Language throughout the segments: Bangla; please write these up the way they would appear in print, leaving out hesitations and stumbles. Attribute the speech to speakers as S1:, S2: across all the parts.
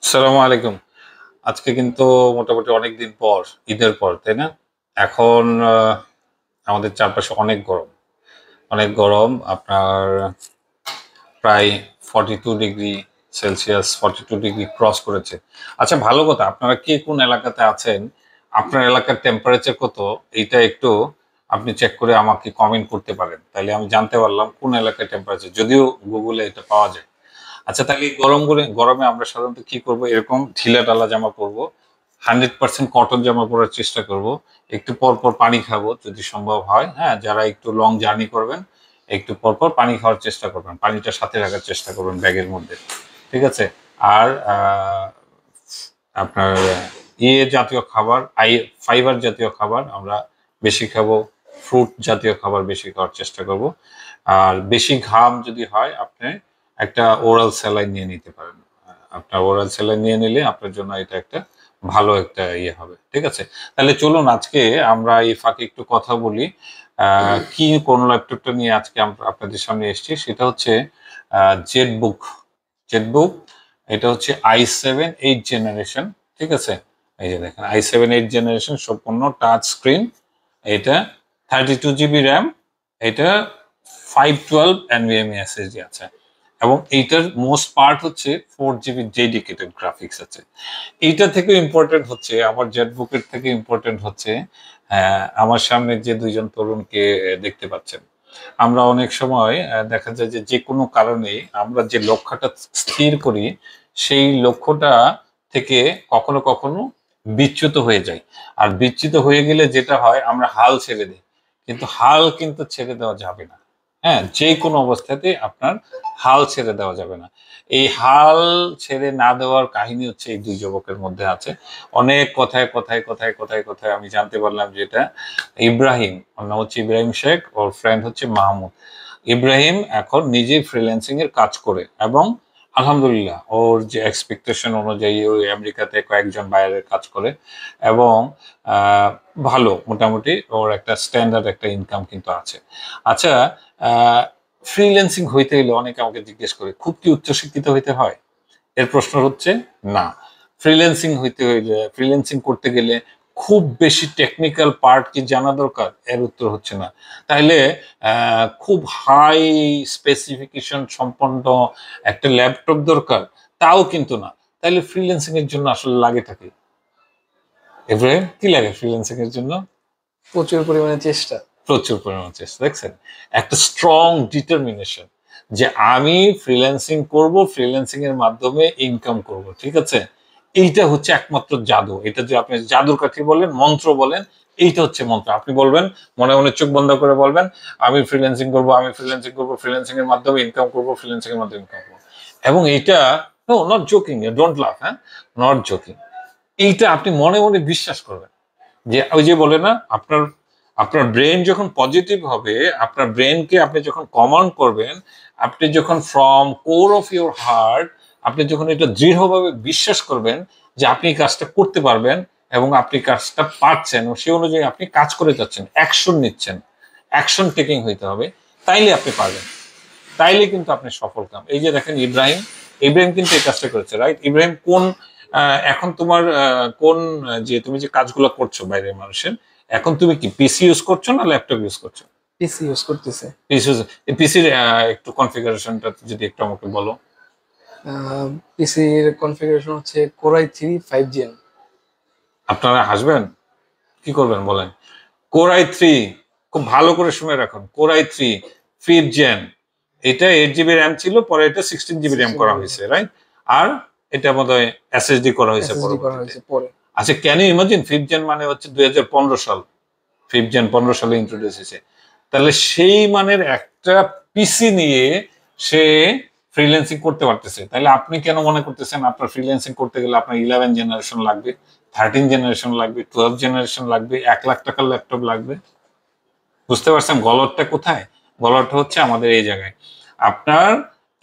S1: আসসালামু আলাইকুম। আজকে কিন্তু মোটামুটি অনেকদিন পর, ঈদের পর, তাই না? এখন আমাদের চারপাশে অনেক গরম। অনেক গরম। আপনার প্রায় 42 ডিগ্রি সেলসিয়াস, 42 ডিগ্রি ক্রস করেছে। আচ্ছা, ভালো কথা। আপনারা কে কোন এলাকাতে আছেন? আপনার এলাকার টেম্পারেচার কত? এইটা একটু আপনি চেক করে আমাকে কমেন্ট করতে পারেন। তাইলে আমি জানতে পারলাম কোন এলাকায় টেম্পারেচার। যদিও গুগলে এটা পাওয়া যায়। আচ্ছা, তাহলে এই গরমে আমরা সাধারণত কি করব? এরকম ঢিলা-ঢালা জামা পরবো। 100% কটন জামা পরার চেষ্টা করব। একটু পর, পর পানি খাবো যদি সম্ভব হয়, হ্যাঁ? যারা একটু লং জার্নি করবেন, একটু পর, পর পানি খাওয়ার চেষ্টা করবেন। পানিটা সাথে রাখার চেষ্টা করবেন ব্যাগের মধ্যে। ঠিক আছে? আর আপনার জাতীয় খাবার, ফাইবার জাতীয় খাবার আমরা বেশি খাবো। ফ্রুট জাতীয় খাবার বেশি খাওয়ার চেষ্টা করব। আর বেশি ঘাম যদি হয়, আপনি একটা ওরাল স্যালাইন নিয়ে নিতে পারেন। আপনার ওরাল স্যালাইন নিয়ে নিলে আপনার জন্য এটা একটা ভালো একটা ইয়ে হবে। ঠিক আছে? তাহলে চলুন আজকে আমরা এই ফাঁকে একটু কথা বলি। কি কোন ল্যাপটপটা নিয়ে আজকে আপনাদের সামনে এসেছি সেটা হচ্ছে জেটবুক। জেটবুক এটা হচ্ছে i7 8 জেনারেশন। ঠিক আছে? এই যে দেখেন i7 8 জেনারেশন সম্পূর্ণ টাচ স্ক্রিন। এটা 32 জিবি র্যাম। এটা 512 NVMe SSD আছে। এবং এইটার মোস্ট পার্ট হচ্ছে 4 জিবি ডেডিকেটেড গ্রাফিক্স আছে। এইটা থেকে ইম্পর্টেন্ট হচ্ছে, আমার জেটবুকের থেকে ইম্পর্টেন্ট হচ্ছে আমার সামনে যে দুইজন তরুণকে দেখতে পাচ্ছেন। আমরা অনেক সময় দেখা যায় যে যেকোনো কারণে আমরা যে লক্ষ্যটা স্থির করি, সেই লক্ষ্যটা থেকে কখনো, কখনো বিচ্যুত হয়ে যাই। আর বিচ্যুত হয়ে গেলে যেটা হয় আমরা হাল ছেড়ে দেই। কিন্তু হাল কিন্তু ছেড়ে দেওয়া যাবে না। হ্যাঁ? যেকোনো অবস্থাতেই আপনার হাল ছেড়ে দেওয়া যাবে না। এই হাল ছেড়ে না দেওয়ার কাহিনী হচ্ছে এই ২ যুবকের মধ্যে আছে। অনেক কথায় আমি জানতে পারলাম যে এটা ইব্রাহিম, ওর নাম হচ্ছে ইব্রাহিম শেখ, ওর ফ্রেন্ড হচ্ছে মাহমুদ। ইব্রাহিম এখন নিজেই ফ্রিল্যান্সিং এর কাজ করে এবং আলহামদুলিল্লাহ ওর যে এক্সপেকটেশন অনুযায়ী ওই আমেরিকাতে কয়েকজন বায়ারের কাজ করে এবং আহ, ভালো মোটামুটি ওর একটা স্ট্যান্ডার্ড একটা ইনকাম কিন্তু আছে। আচ্ছা, ফ্রিল্যান্সিং হইতে গেলে অনেকে আমাকে জিজ্ঞেস করে খুব কি উচ্চশিক্ষিত হইতে হয়? এর প্রশ্ন হচ্ছে না। ফ্রিল্যান্সিং করতে গেলে খুব বেশি টেকনিক্যাল পার্ট কি জানা দরকার? এর উত্তর হচ্ছে না। তাইলে খুব হাই স্পেসিফিকেশন সম্পন্ন একটা ল্যাপটপ দরকার? তাও কিন্তু না। তাইলে ফ্রিল্যান্সিং এর জন্য আসলে লাগেটা কি? এব্রাহিম, কি লাগে ফ্রিল্যান্সিং এর জন্য?
S2: প্রচুর পরিমাণে চেষ্টা।
S1: প্রচুর পরিমাণ চেষ্টা। দেখছেন? একটা স্ট্রং ডিটারমিনেশন যে আমি ফ্রিল্যান্সিং করব, ফ্রিল্যান্সিং এর মাধ্যমে ইনকাম করব। ঠিক আছে? এইটা হচ্ছে একমাত্র জাদু। এটা যে আপনি জাদুর কাঠি বলেন, মন্ত্র বলেন, এইটা হচ্ছে মন্ত্র। আপনি বলবেন, মনে, মনে চোখ বন্ধ করে বলবেন, আমি ফ্রিল্যান্সিং করব, আমি ফ্রিল্যান্সিং করব, ফ্রিল্যান্সিং এর মাধ্যমে ইনকাম করব, ফ্রিল্যান্সিং এর মাধ্যমে ইনকাম করব। এবং এইটা নো, নট জোকিং, ডোন্ট লাফ, হ্যাঁ? Not joking. এইটা আপনি মনে, মনে বিশ্বাস করবেন। যে ওই যে বলে না, আপনার আপনার ব্রেন যখন পজিটিভ হবে, আপনার ব্রেনকে আপনি যখন কমান্ড করবেন, আপনি যখন from core of your heart আপনি যখন এটা দৃঢ়ভাবে বিশ্বাস করবেন যে আপনি এই কাজটা করতে পারবেন এবং আপনি কাজটা পারছেন এবং সেই অনুযায়ী আপনি কাজ করে যাচ্ছেন, অ্যাকশন নিচ্ছেন, অ্যাকশন টেকিং হইতে হবে, তাইলে আপনি পারবেন। তাইলে কিন্তু আপনি সফল কাম। এই যে দেখেন ইব্রাহিম, ইব্রাহিম কিন্তু এই কাজটা করেছে, রাইট? ইব্রাহিম কোন এখন তোমার কোন যে তুমি যে কাজগুলো করছো বাইরের মানুষের, এখন তুমি কি পিসি ইউজ করছো না ল্যাপটপ ইউজ করছো?
S2: পিসি ইউজ করতেছে।
S1: পিসি, পিসির একটু কনফিগারেশনটা যদি একটু আমাকে বলো।
S2: পিসির কনফিগারেশন হচ্ছে কোরাই 3 5 জেন।
S1: আপনারা হাসবেন, কি করবেন বলেন? কোরাই থ্রি, খুব ভালো করে শুনে রাখুন, কোরাই থ্রি 5th জেন। এটা 8 জিবি র্যাম ছিল, পরে এটা 16 জিবি র্যাম
S2: 16
S1: করা
S2: জিবি
S1: হয়েছে, রাইট? আর এটা বোধহয় এসএসডি করা হয়েছে
S2: এসএসডি করা
S1: পরবর্তীতে।
S2: হয়েছে পরে।
S1: আচ্ছা, can you imagine 5th gen মানে হচ্ছে 2015 সাল। 5th জেন 15 সালে ইন্ট্রোডিউস হয়েছে। তাহলে সেই মানের একটা পিসি নিয়ে সে ফ্রিল্যান্সিং করতে পারতেছে। তাহলে আপনি কেন মনে করতেছেন আপনার ফ্রিল্যান্সিং করতে গেলে আপনার 11 জেনারেশন লাগবে, 13 জেনারেশন লাগবে, 12 জেনারেশন লাগবে, 1 লাখ টাকার ল্যাপটপ লাগবে? বুঝতে পারছেন গলতটা কোথায়? গলতটা হচ্ছে আমাদের এই জায়গায়। আপনার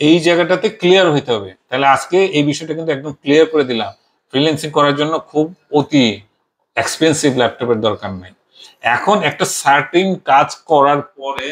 S1: এই জায়গাটাতে ক্লিয়ার হইতে হবে। তাহলে আজকে এই বিষয়টা কিন্তু একদম ক্লিয়ার করে দিলাম। ফ্রিল্যান্সিং করার জন্য খুব অতি এক্সপেন্সিভ ল্যাপটপের দরকার নাই। এখন একটা সার্টিন কাজ করার পরে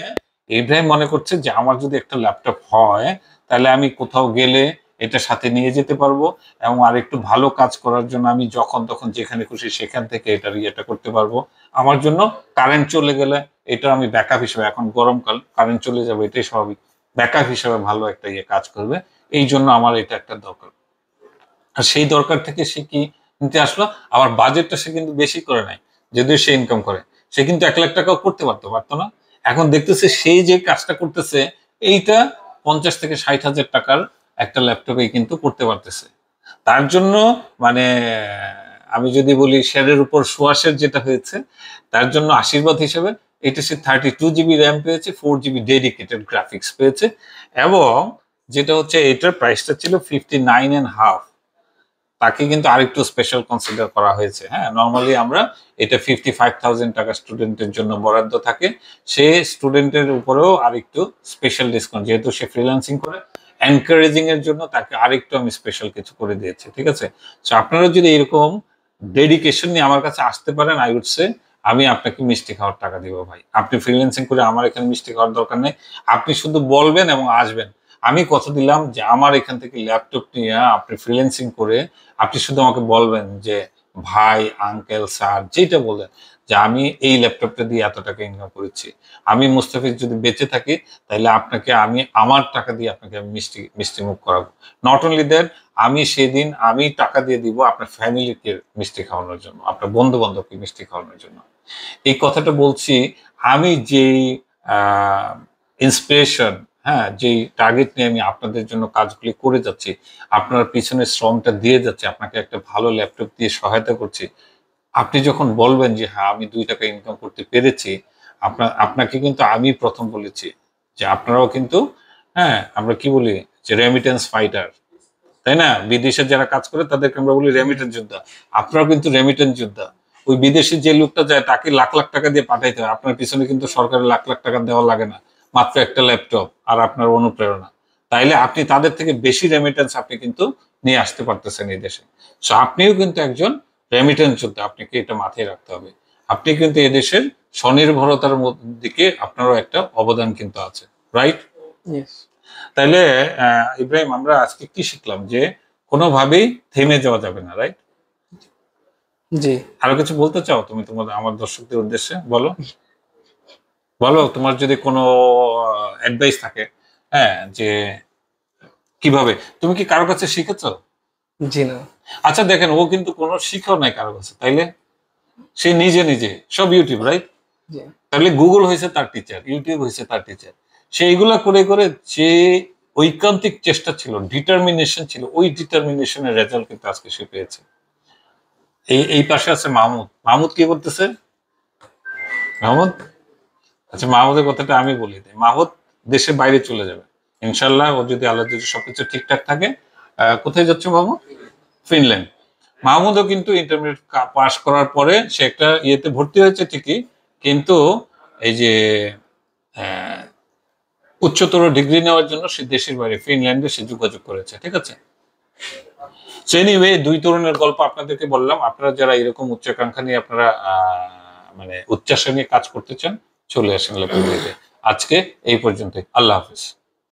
S1: ইব্রাহিম মনে করছে যে আমার যদি একটা ল্যাপটপ হয়, তাহলে আমি কোথাও গেলে এটা সাথে নিয়ে যেতে পারবো, এবং আর একটু ভালো কাজ করার জন্য আমি যখন তখন যেখানে খুশি সেখান থেকে এটা করতে পারবো। আমার জন্য কারেন্ট চলে গেলে এটা আমি ব্যাকআপ হিসেবে, এখন গরমকাল কারেন্ট চলে যাবে এটাই স্বাভাবিক, ব্যাকআপ হিসেবে ভালো একটা কাজ করবে। এই জন্য আমার এটা একটা দরকার। আর সেই দরকার থেকে সে কি নিতে আসলো, আবার বাজেটটা সে কিন্তু বেশি করে নাই, যদিও সে ইনকাম করে। সে কিন্তু 1 লাখ টাকাও করতে পারতো না। এখন দেখতেছে সেই যে কাজটা করতেছে এইটা 50 থেকে 60 হাজার টাকার একটা ল্যাপটপে কিন্তু করতে পারতেছে। তার জন্য মানে আমি যদি বলি শেয়ারের উপর সোয়াশের যেটা হয়েছে, তার জন্য আশীর্বাদ হিসেবে এটা সে 32 GB র্যাম পেয়েছে, 4 GB ডেডিকেটেড গ্রাফিক্স পেয়েছে, এবং যেটা হচ্ছে এটার প্রাইসটা ছিল 59.5। তাকে কিন্তু আরেকটু স্পেশাল কনসিডার করা হয়েছে। হ্যাঁ, নর্মালি আমরা এটা 55,000 টাকা স্টুডেন্টের জন্য বরাদ্দ থাকে, সে স্টুডেন্টের উপরেও আরেকটু স্পেশাল ডিসকাউন্ট, যেহেতু সে ফ্রিল্যান্সিং করে, এনকারেজিং এর জন্য তাকে আরেকটু আমি স্পেশাল কিছু করে দিয়েছি। ঠিক আছে, তো আপনারা যদি এরকম ডেডিকেশন নিয়ে আমার কাছে আসতে পারেন, আই উড সে আমি আপনাকে মিষ্টি খাওয়ার টাকা দিব ভাই। আপনি ফ্রিল্যান্সিং করে আমার এখানে মিষ্টি খাওয়ার দরকার নেই, আপনি শুধু বলবেন এবং আসবেন। আমি কথা দিলাম যে আমার এখান থেকে ল্যাপটপ নিয়ে আপনি ফ্রিল্যান্সিং করে আপনি শুধু আমাকে বলবেন যে ভাই, আঙ্কেল, স্যার যেটা বলেন, যে আমি এই ল্যাপটপটা দিয়ে এত টাকা ইনকাম করেছি, আমি মুস্তাফিজ যদি বেঁচে থাকি তাহলে আপনাকে আমি আমার টাকা দিয়ে আপনাকে আমি মিষ্টি মিষ্টি মুখ করাবো। নট অনলি দ্যাট, আমি সেদিন আমি টাকা দিয়ে দিব আপনার ফ্যামিলিকে মিষ্টি খাওয়ানোর জন্য, আপনার বন্ধু বান্ধবকে মিষ্টি খাওয়ানোর জন্য। এই কথাটা বলছি আমি যেই ইন্সপিরেশন, হ্যাঁ, যেই টার্গেট নিয়ে আমি আপনাদের জন্য কাজগুলি করে যাচ্ছি, আপনার পিছনে শ্রমটা দিয়ে যাচ্ছি, আপনাকে একটা ভালো ল্যাপটপ দিয়ে সহায়তা করছি। আপনি যখন বলবেন যে হ্যাঁ আমি 2 টাকা ইনকাম করতে পেরেছি, আপনাকে কিন্তু আমি প্রথম বলেছি যে আপনারাও কিন্তু, হ্যাঁ, আমরা কি বলি যে রেমিটেন্স ফাইটার, তাই না? বিদেশে যারা কাজ করে তাদেরকে আমরা বলি রেমিটেন্স যোদ্ধা। আপনারাও কিন্তু রেমিটেন্স যোদ্ধা। ওই বিদেশে যে লোকটা যায় তাকে লাখ লাখ টাকা দিয়ে পাঠাইতে হয়, আপনার পিছনে কিন্তু সরকারের লাখ লাখ টাকা দেওয়া লাগে না, মাত্র একটা ল্যাপটপ আর আপনার অনুপ্রেরণা। তাইলে আপনি তাদের থেকে বেশি রেমিটেন্স আপনি কিন্তু নিয়ে আসতে পারতেছেন এই দেশে। সো আপনিও কিন্তু একজন রেমিটেন্স যোদ্ধা, আপনাকে এটা মাথায় রাখতে হবে। আপনি কিন্তু এদেশের স্বনির্ভরতার দিকে আপনারও একটা অবদান কিন্তু আছে, রাইট?
S2: ইয়েস।
S1: তাইলে ইব্রাহিম, আমরা আজকে কি শিখলাম? যে কোনোভাবেই থেমে যাওয়া যাবে না, রাইট?
S2: জি।
S1: আরো কিছু বলতে চাও তুমি আমার দর্শকদের উদ্দেশ্যে? বলো, বলো তোমার যদি কোনো অ্যাডভাইস থাকে, হ্যাঁ, যে কিভাবে তুমি কি কারো কাছে শিখেছো?
S2: জি না।
S1: আচ্ছা দেখেন, ও কিন্তু কোনো শিখাও নাই কারো কাছে, তাইলে সে নিজে নিজে সব ইউটিউব, রাইট?
S2: জি।
S1: তাহলে গুগল হয়েছে তার টিচার, ইউটিউব হয়েছে তার টিচার। সে এইগুলা করে করে যে ঐকান্তিক চেষ্টা ছিল, ডিটারমিনেশন ছিল, ওই ডিটারমিনেশনের রেজাল্ট কিন্তু আজকে সে পেয়েছে। এই পাশে আছে মাহমুদ। মাহমুদ কি করতেছে? মাহমুদ, আচ্ছা মাহমুদের কথাটা আমি বলি দিই। মাহমুদ দেশের বাইরে চলে যাবে ইনশাল্লাহ, ও যদি আল্লাহ যদি সবকিছু ঠিকঠাক থাকে। কোথায় যাচ্ছে মাহমুদ? ফিনল্যান্ড। মাহমুদও কিন্তু ইন্টারমিডিয়েট পাশ করার পরে সে একটা ইয়েতে ভর্তি হয়েছে ঠিকই, কিন্তু এই যে আহ, উচ্চতর ডিগ্রি নেওয়ার জন্য সে দেশের বাইরে ফিনল্যান্ডে সে যোগাযোগ করেছে। ঠিক আছে, সো এনিওয়ে, দুই তরুণের গল্প আপনাদেরকে বললাম। আপনারা যারা এরকম উচ্চাকাঙ্ক্ষা নিয়ে আপনারা মানে উচ্চাসা নিয়ে কাজ করতে চান, চলে আসেন ল্যাপটপ। আজকে এই পর্যন্তই। আল্লাহ হাফিজ।